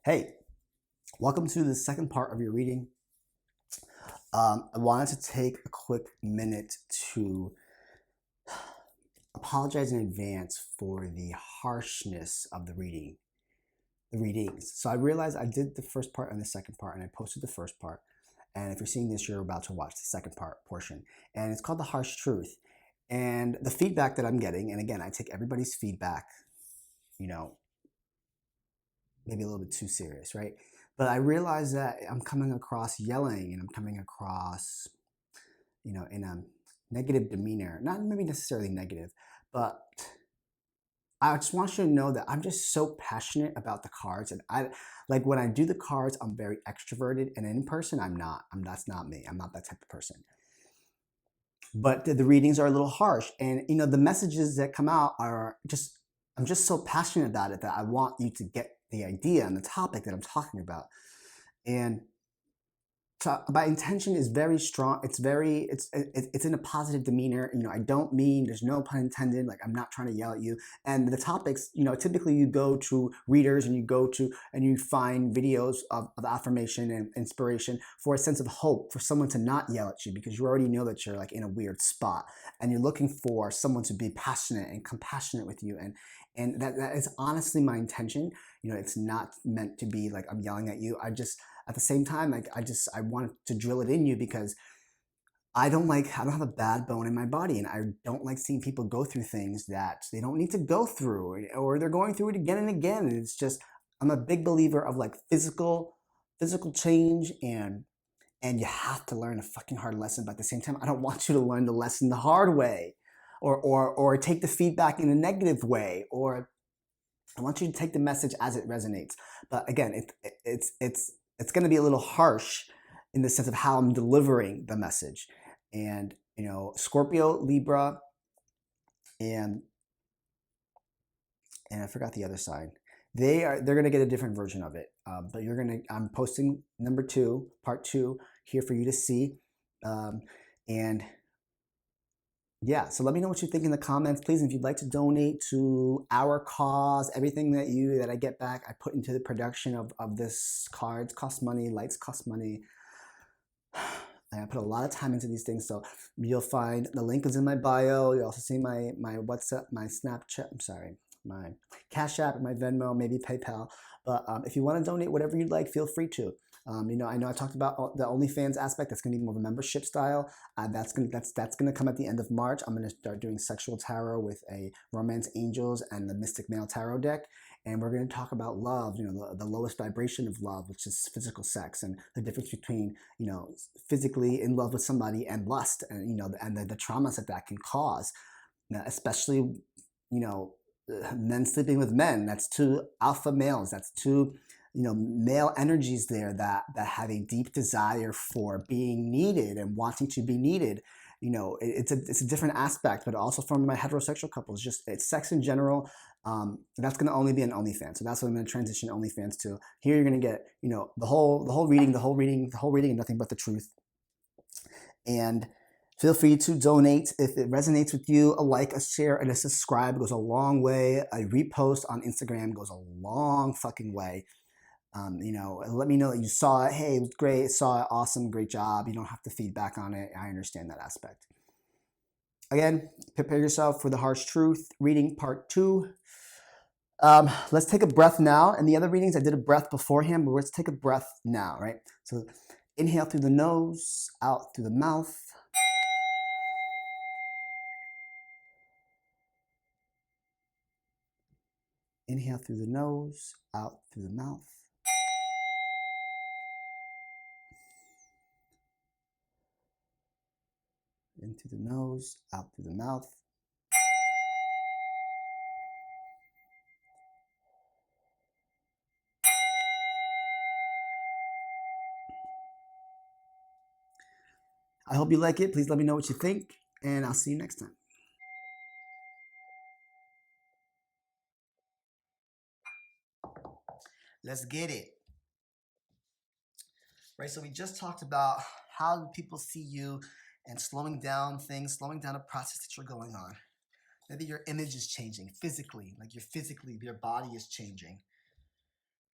Hey, welcome to the second part of your reading. I wanted to take a quick minute to apologize in advance for the harshness of the readings. So I realized I did the first part and the second part, and I posted the first part. And if you're seeing this, you're about to watch the second part portion. And it's called The Harsh Truth. And the feedback that I'm getting, and again, I take everybody's feedback, maybe a little bit too serious, right? But I realize that I'm coming across yelling and I'm coming across, in a negative demeanor. Not maybe necessarily negative, but I just want you to know that I'm just so passionate about the cards. And I like when I do the cards, I'm very extroverted, and in person, I'm not. That's not me. I'm not that type of person. But the readings are a little harsh, and the messages that come out are just. I'm just so passionate about it that I want you to get the idea and the topic that I'm talking about. And so my intention is very strong. It's in a positive demeanor. I don't mean, there's no pun intended. Like, I'm not trying to yell at you. And the topics, typically you go to readers and you find videos of affirmation and inspiration for a sense of hope, for someone to not yell at you, because you already know that you're like in a weird spot and you're looking for someone to be passionate and compassionate with you. And that is honestly my intention. It's not meant to be like I'm yelling at you. At the same time, like I want to drill it in you, because I don't have a bad bone in my body, and I don't like seeing people go through things that they don't need to go through, or they're going through it again and again. And it's just, I'm a big believer of like physical change, and you have to learn a fucking hard lesson. But at the same time, I don't want you to learn the lesson the hard way, or take the feedback in a negative way, or I want you to take the message as it resonates. But again, it's going to be a little harsh in the sense of how I'm delivering the message. And Scorpio, Libra, and I forgot the other side. They're going to get a different version of it. But I'm posting part 2 here for you to see. And yeah, so let me know what you think in the comments, please. And if you'd like to donate to our cause, everything that I get back, I put into the production of this cards cost money, lights cost money. I put a lot of time into these things, so you'll find the link is in my bio. You'll also see my WhatsApp, my Snapchat. I'm sorry, my Cash App, my Venmo, maybe PayPal. But if you want to donate whatever you'd like, feel free to. I know I talked about the OnlyFans aspect. That's going to be more of a membership style. That's gonna come at the end of March. I'm gonna start doing sexual tarot with a Romance Angels and the Mystic Male Tarot deck, and we're gonna talk about love. The lowest vibration of love, which is physical sex, and the difference between physically in love with somebody and lust, and the traumas that can cause, especially men sleeping with men. That's two alpha males. That's two male energies there that have a deep desire for being needed and wanting to be needed. It's a different aspect, but also from my heterosexual couples, it's sex in general. That's going to only be an OnlyFans. So that's what I'm going to transition OnlyFans to. Here you're going to get, the whole reading, and nothing but the truth. And feel free to donate if it resonates with you. A like, a share, and a subscribe goes a long way. A repost on Instagram goes a long fucking way. Let me know that you saw it. Hey, it was great. Saw it. Awesome. Great job. You don't have to feedback on it. I understand that aspect. Again, prepare yourself for the harsh truth reading part 2. Let's take a breath now. And the other readings, I did a breath beforehand, but let's take a breath now, right? So inhale through the nose, out through the mouth. Inhale through the nose, out through the mouth. In through the nose, out through the mouth. I hope you like it. Please let me know what you think, and I'll see you next time. Let's get it. Right, so we just talked about how people see you and slowing down things, slowing down a process that you're going on. Maybe your image is changing physically, your body is changing,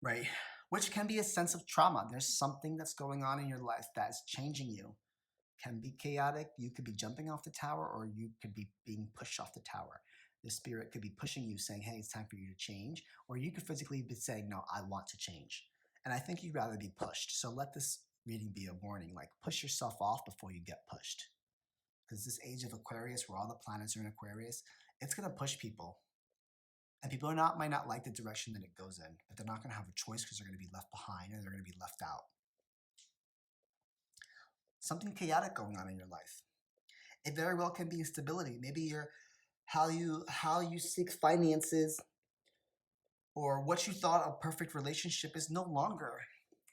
right? which can be a sense of trauma. There's something that's going on in your life that is changing you. Can be chaotic. You could be jumping off the tower, or you could be being pushed off the tower. The spirit could be pushing you, saying, hey, it's time for you to change. Or you could physically be saying, no, I want to change. And I think you'd rather be pushed. So let this reading be a warning, like push yourself off before you get pushed. Because this age of Aquarius, where all the planets are in Aquarius, it's going to push people. And people might not like the direction that it goes in, but they're not going to have a choice because they're going to be left behind and they're going to be left out. Something chaotic going on in your life. It very well can be instability. Maybe how you seek finances, or what you thought a perfect relationship is no longer,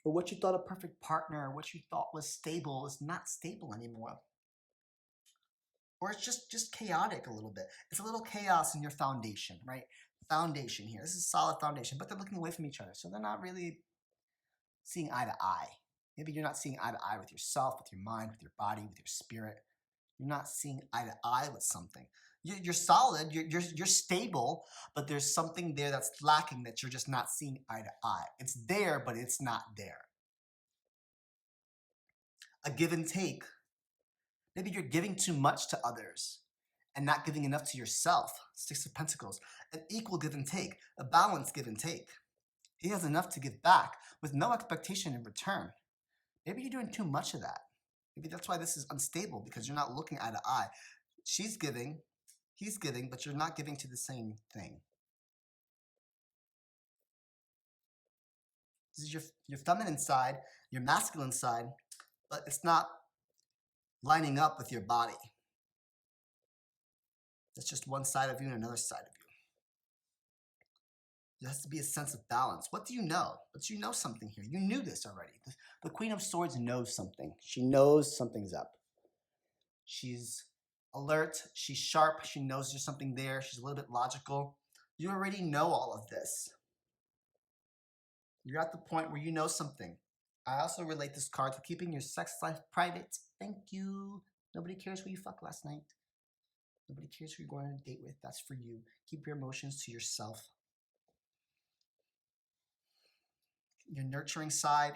or what you thought a perfect partner, what you thought was stable is not stable anymore. Or it's just chaotic a little bit. It's a little chaos in your foundation, right? Foundation here. This is solid foundation, but they're looking away from each other. So they're not really seeing eye to eye. Maybe you're not seeing eye to eye with yourself, with your mind, with your body, with your spirit. You're not seeing eye to eye with something. You're solid, you're stable, but there's something there that's lacking that you're just not seeing eye to eye. It's there, but it's not there. A give and take. Maybe you're giving too much to others and not giving enough to yourself. Six of Pentacles. An equal give and take. A balanced give and take. He has enough to give back with no expectation in return. Maybe you're doing too much of that. Maybe that's why this is unstable, because you're not looking eye to eye. She's giving, he's giving, but you're not giving to the same thing. This is your feminine side, your masculine side, but it's not lining up with your body. It's just one side of you and another side of you. There has to be a sense of balance. What do you know? But you know something here. You knew this already. The Queen of Swords knows something. She knows something's up. She's alert. She's sharp. She knows there's something there. She's a little bit logical. You already know all of this. You're at the point where you know something. I also relate this card to keeping your sex life private. Thank you. Nobody cares who you fucked last night. Nobody cares who you're going on a date with. That's for you. Keep your emotions to yourself. Your nurturing side,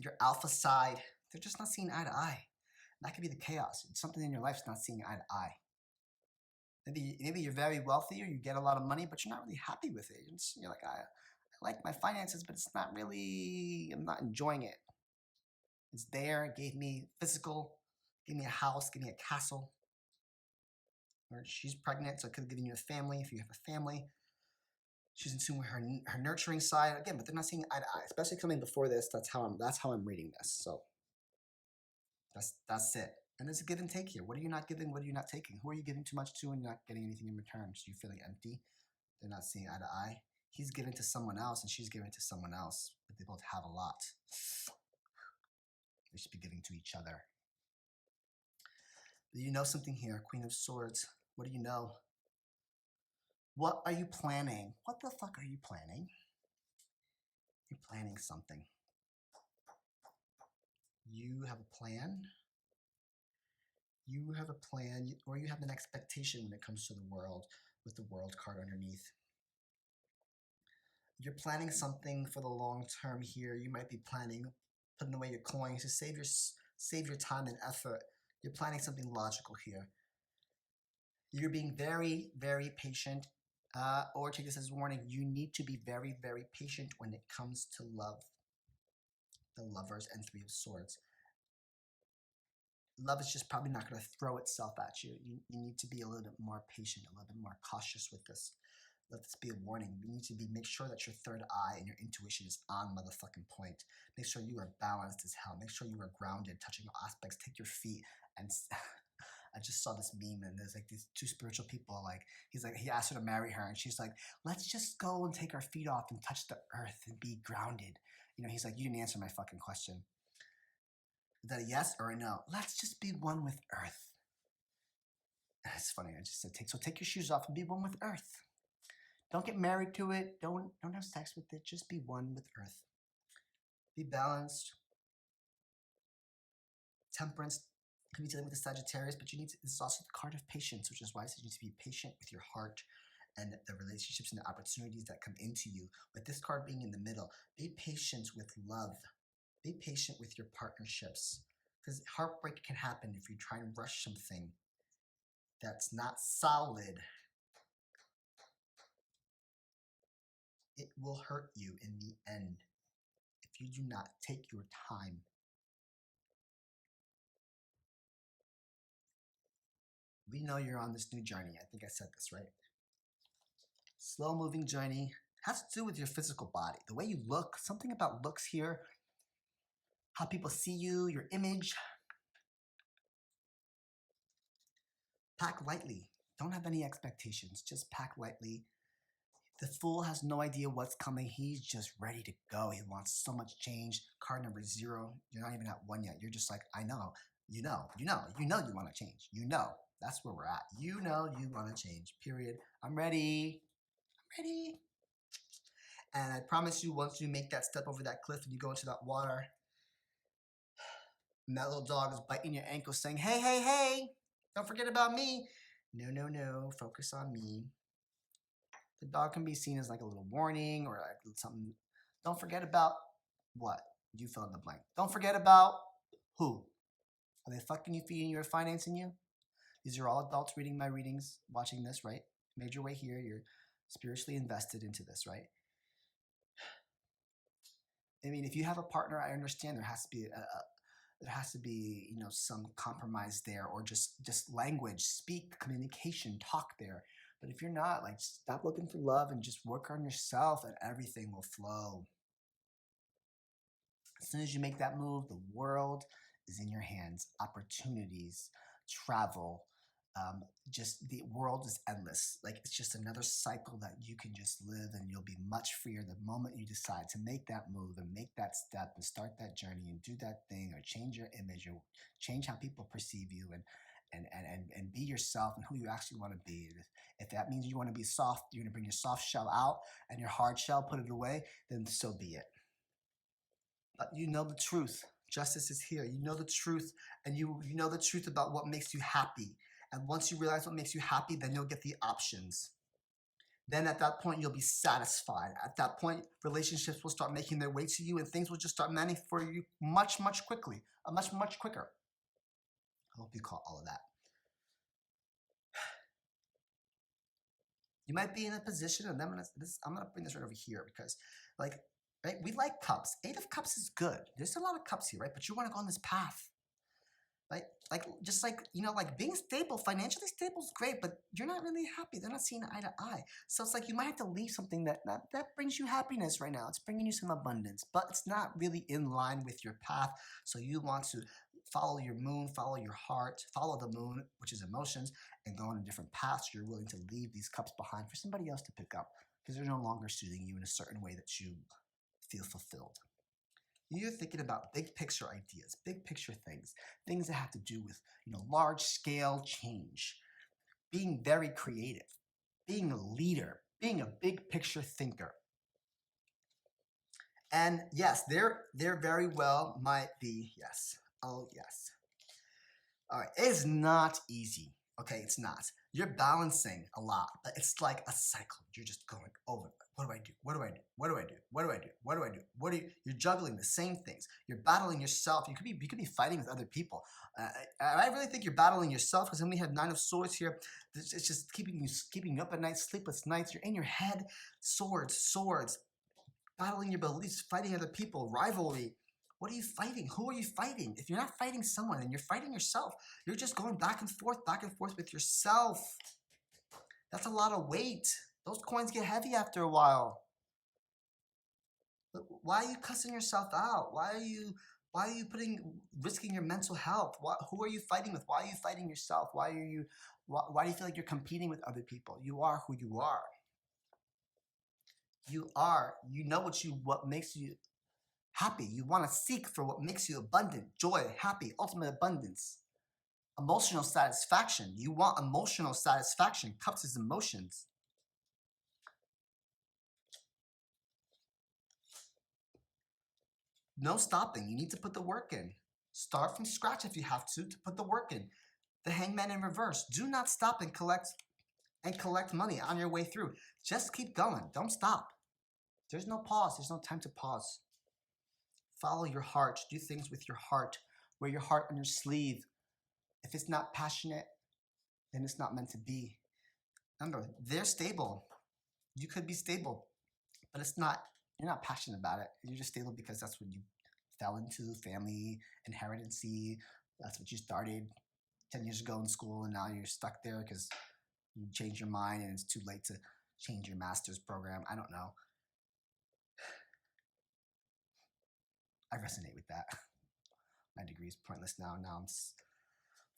your alpha side, they're just not seeing eye to eye. That could be the chaos. It's something in your life that's not seeing eye to eye. Maybe you're very wealthy or you get a lot of money, but you're not really happy with it. You're like, I like my finances, but it's not really, I'm not enjoying it. It's there, it gave me physical, gave me a house, gave me a castle. Or she's pregnant, so it could have given you a family if you have a family. She's in tune with her nurturing side again, but they're not seeing eye to eye. Especially coming before this, that's how I'm reading this. So that's it. And there's a give and take here. What are you not giving? What are you not taking? Who are you giving too much to and not getting anything in return? So you're feeling empty. They're not seeing eye to eye. He's giving to someone else and she's giving to someone else, but they both have a lot. They should be giving to each other. Do you know something here? Queen of Swords. What do you know? What are you planning? What the fuck are you planning? You're planning something. You have a plan. You have a plan, or you have an expectation when it comes to the world, with the World card underneath. You're planning something for the long term here. You might be planning putting away your coins to save your time and effort. You're planning something logical here. You're being very, very patient, or take this as a warning. You need to be very, very patient when it comes to love. The Lovers and Three of Swords. Love is just probably not going to throw itself at you. You need to be a little bit more patient, a little bit more cautious with this. Let this be a warning. You need to make sure that your third eye and your intuition is on motherfucking point. Make sure you are balanced as hell. Make sure you are grounded, touching all aspects. Take your feet and I just saw this meme and there's like these two spiritual people, like he asked her to marry her and she's like, let's just go and take our feet off and touch the earth and be grounded. You know, he's like, you didn't answer my fucking question. Is that a yes or a no? Let's just be one with earth. It's funny, I just said take your shoes off and be one with earth. Don't get married to it. Don't have sex with it. Just be one with earth. Be balanced. Temperance could be dealing with the Sagittarius, but this is also the card of patience, which is why you need to be patient with your heart and the relationships and the opportunities that come into you. With this card being in the middle, be patient with love. Be patient with your partnerships, because heartbreak can happen if you try and rush something that's not solid. It will hurt you in the end if you do not take your time. We know you're on this new journey. I think I said this right. Slow moving journey has to do with your physical body, the way you look, something about looks here, how people see you, your image. Pack lightly. Don't have any expectations. Just pack lightly. The Fool has no idea what's coming. He's just ready to go. He wants so much change. Card number 0. You're not even at 1 yet. You're just like, I know. You want to change. That's where we're at. You want to change. Period. I'm ready. And I promise you, once you make that step over that cliff and you go into that water, and that little dog is biting your ankle saying, hey, hey, hey, don't forget about me. No, focus on me. The dog can be seen as like a little warning or like something. Don't forget about what? You fill in the blank. Don't forget about who? Are they fucking you, feeding you, or financing you? These are all adults reading my readings, watching this, right? Made your way here. You're spiritually invested into this, right? I mean, if you have a partner, I understand there has to be some compromise there, or just language, speak, communication, talk there. But if you're not, like, stop looking for love and just work on yourself, and everything will flow. As soon as you make that move, the world is in your hands. Opportunities, travel, just the world is endless. Like, it's just another cycle that you can just live, and you'll be much freer the moment you decide to make that move and make that step and start that journey and do that thing, or change your image, or change how people perceive you, and be yourself and who you actually want to be. If that means you want to be soft, you're going to bring your soft shell out and your hard shell, put it away, then so be it. But you know the truth. Justice is here. You know the truth, and you know the truth about what makes you happy. And once you realize what makes you happy, then you'll get the options. Then at that point, you'll be satisfied. At that point, relationships will start making their way to you, and things will just start manifesting for you much quicker. I hope you caught all of that. You might be in a position, and I'm gonna bring this right over here, because, like, right, we like cups. 8 of Cups is good. There's a lot of cups here, right? But you want to go on this path. Like being stable, financially stable is great, but you're not really happy. They're not seeing eye to eye. So it's like you might have to leave something that brings you happiness right now. It's bringing you some abundance, but it's not really in line with your path. So you want to follow your moon, follow your heart, follow the moon, which is emotions, and go on a different path. So you're willing to leave these cups behind for somebody else to pick up, because they're no longer suiting you in a certain way that you feel fulfilled. You're thinking about big picture ideas, big picture things that have to do with, large scale change, being very creative, being a leader, being a big picture thinker. And yes, there very well might be, yes. Oh, yes. All right, it's not easy. Okay, it's not. You're balancing a lot, but it's like a cycle. You're just going over. What do I do? What do I do? What do I do? What do I do? What do I do? You're juggling the same things. You're battling yourself. You could be fighting with other people. I really think you're battling yourself, because then we have 9 of Swords here. It's just keeping you up at night, sleepless nights. You're in your head. Swords. Battling your beliefs, fighting other people, rivalry. What are you fighting? Who are you fighting? If you're not fighting someone, then you're fighting yourself. You're just going back and forth with yourself. That's a lot of weight. Those coins get heavy after a while. But why are you cussing yourself out? Why are you risking your mental health? Who are you fighting with? Why are you fighting yourself? Why do you feel like you're competing with other people? You are who you are. You are. You know what makes you happy. You want to seek for what makes you abundant, joy, happy, ultimate abundance, emotional satisfaction. You want emotional satisfaction. Cups is emotions. No stopping. You need to put the work in. Start from scratch if you have to put the work in. The Hangman in reverse. Do not stop and collect and collect money on your way through. Just keep going. Don't stop. There's no pause. There's no time to pause. Follow your heart. Do things with your heart. Wear your heart on your sleeve. If it's not passionate, then it's not meant to be. Remember, they're stable. You could be stable, but it's not, you're not passionate about it. You're just stable because that's what you fell into, family, inheritance. That's what you started 10 years ago in school, and now you're stuck there because you changed your mind and it's too late to change your master's program. I don't know. I resonate with that. My degree is pointless now. Now I'm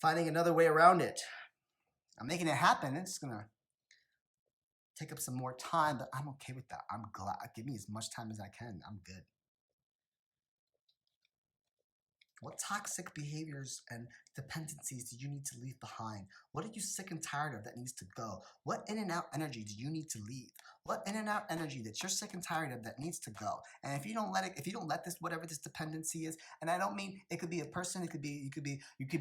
finding another way around it. I'm making it happen. It's going to take up some more time, but I'm okay with that. I'm glad. Give me as much time as I can. I'm good. What toxic behaviors and dependencies do you need to leave behind? What are you sick and tired of that needs to go? What in and out energy do you need to leave? What in and out energy that you're sick and tired of that needs to go? And if you don't let this, whatever this dependency is, and I don't mean it could be a person, you could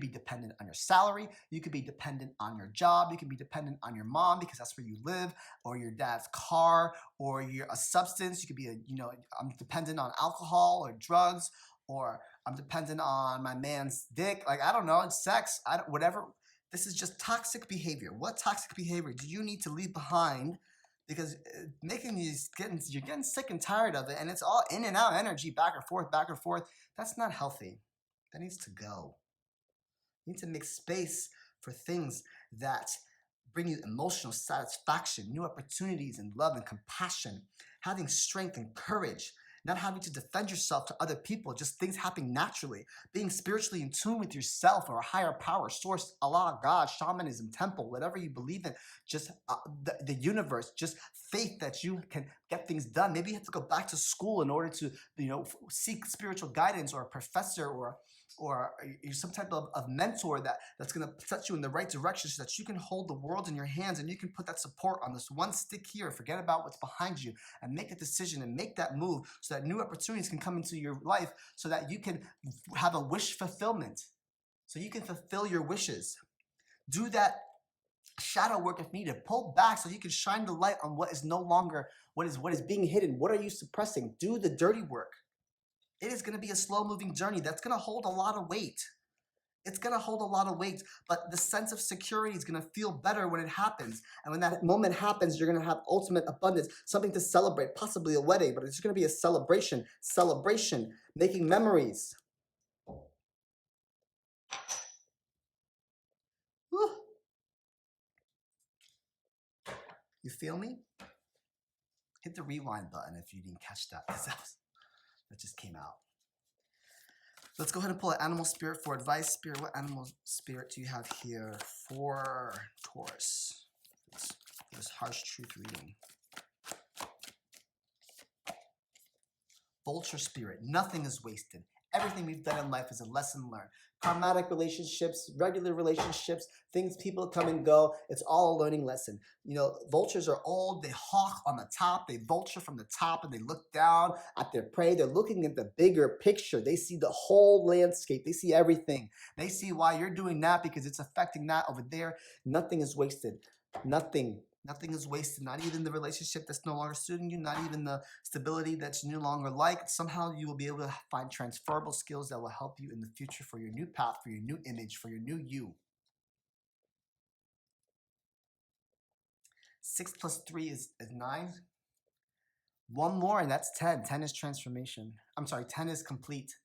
be dependent on your salary, you could be dependent on your job, you could be dependent on your mom because that's where you live, or your dad's car, or you're a substance. You could be I'm dependent on alcohol or drugs, or I'm dependent on my man's dick. Like, I don't know, it's sex. Whatever. This is just toxic behavior. What toxic behavior do you need to leave behind? Because you're getting sick and tired of it, and it's all in and out energy, back and forth, back and forth. That's not healthy. That needs to go. You need to make space for things that bring you emotional satisfaction, new opportunities and love and compassion, having strength and courage, not having to defend yourself to other people, just things happening naturally, being spiritually in tune with yourself or a higher power, source, Allah, God, shamanism, temple, whatever you believe in, just the universe, just faith that you can get things done. Maybe you have to go back to school in order to, seek spiritual guidance, or a professor, or some type of mentor that's going to set you in the right direction so that you can hold the world in your hands and you can put that support on this one stick here, forget about what's behind you, and make a decision and make that move so that new opportunities can come into your life, so that you can have a wish fulfillment, so you can fulfill your wishes. Do that shadow work if needed. Pull back so you can shine the light on what is no longer, what is being hidden. What are you suppressing? Do the dirty work. It is going to be a slow-moving journey that's going to hold a lot of weight. It's going to hold a lot of weight, but the sense of security is going to feel better when it happens. And when that moment happens, you're going to have ultimate abundance, something to celebrate, possibly a wedding, but it's going to be a celebration, making memories. Whew. You feel me? Hit the rewind button if you didn't catch that, because that just came out. Let's go ahead and pull an animal spirit for advice. Spirit, what animal spirit do you have here for Taurus? This harsh truth reading. Vulture spirit. Nothing is wasted. Everything we've done in life is a lesson learned. Karmatic relationships, regular relationships, things people come and go. It's all a learning lesson. Vultures are old. They hawk on the top. They vulture from the top, and they look down at their prey. They're looking at the bigger picture. They see the whole landscape. They see everything. They see why you're doing that because it's affecting that over there. Nothing is wasted. Nothing is wasted, not even the relationship that's no longer suiting you, not even the stability that you no longer like. Somehow you will be able to find transferable skills that will help you in the future for your new path, for your new image, for your new you. 6 plus 3 is 9. One more and that's 10. 10 is transformation. I'm sorry, 10 is complete.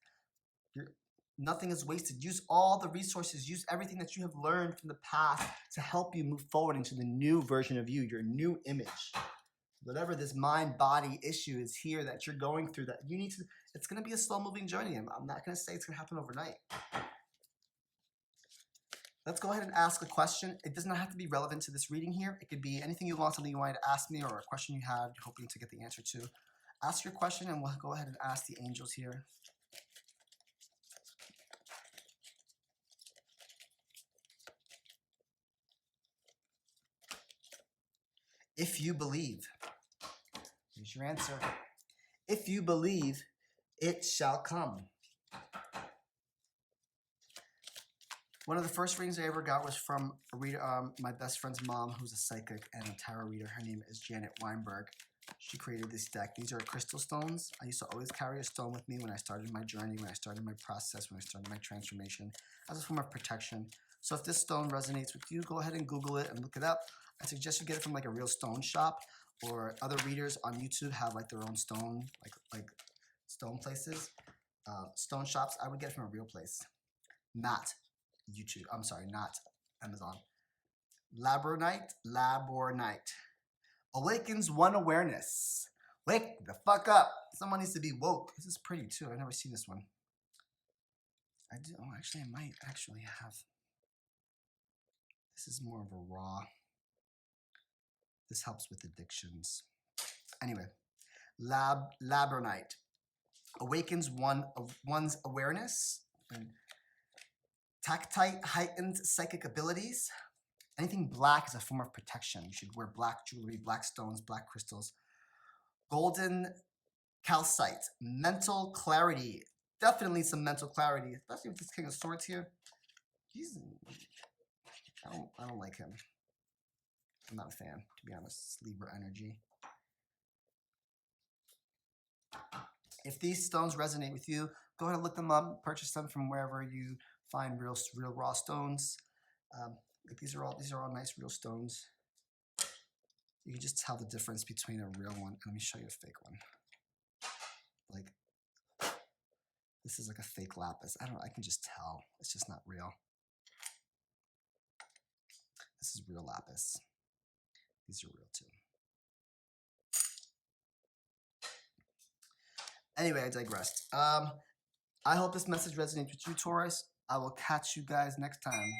Nothing is wasted. Use all the resources. Use everything that you have learned from the past to help you move forward into the new version of you, your new image. Whatever this mind-body issue is here that you're going through, that you need to, it's going to be a slow-moving journey. I'm not going to say it's going to happen overnight. Let's go ahead and ask a question. It does not have to be relevant to this reading here. It could be anything you want, something you wanted to ask me, or a question you have you're hoping to get the answer to. Ask your question and we'll go ahead and ask the angels here. If you believe, here's your answer. If you believe, it shall come. One of the first readings I ever got was from a reader, my best friend's mom, who's a psychic and a tarot reader. Her name is Janet Weinberg. She created this deck. These are crystal stones. I used to always carry a stone with me when I started my journey, when I started my process, when I started my transformation, as a form of protection. So if this stone resonates with you, go ahead and Google it and look it up. I suggest you get it from like a real stone shop, or other readers on YouTube have like their own stone, like stone places, stone shops. I would get it from a real place, not YouTube. I'm sorry, not Amazon. Labornite. Awakens one awareness. Wake the fuck up. Someone needs to be woke. This is pretty too. I've never seen this one. I do. Oh, actually, I might actually have. This is more of a raw. This helps with addictions. Anyway, Labornite awakens one's awareness and tactile heightened psychic abilities. Anything black is a form of protection. You should wear black jewelry, black stones, black crystals. Golden calcite, mental clarity. Definitely some mental clarity, especially with this King of Swords here. I don't like him. I'm not a fan, to be honest. It's Libra energy. If these stones resonate with you, go ahead and look them up. Purchase them from wherever you find real raw stones. These are all nice real stones. You can just tell the difference between a real one. Let me show you a fake one. Like, this is like a fake lapis. I can just tell. It's just not real. This is real lapis. These are real too. Anyway, I digressed. I hope this message resonates with you, Taurus. I will catch you guys next time.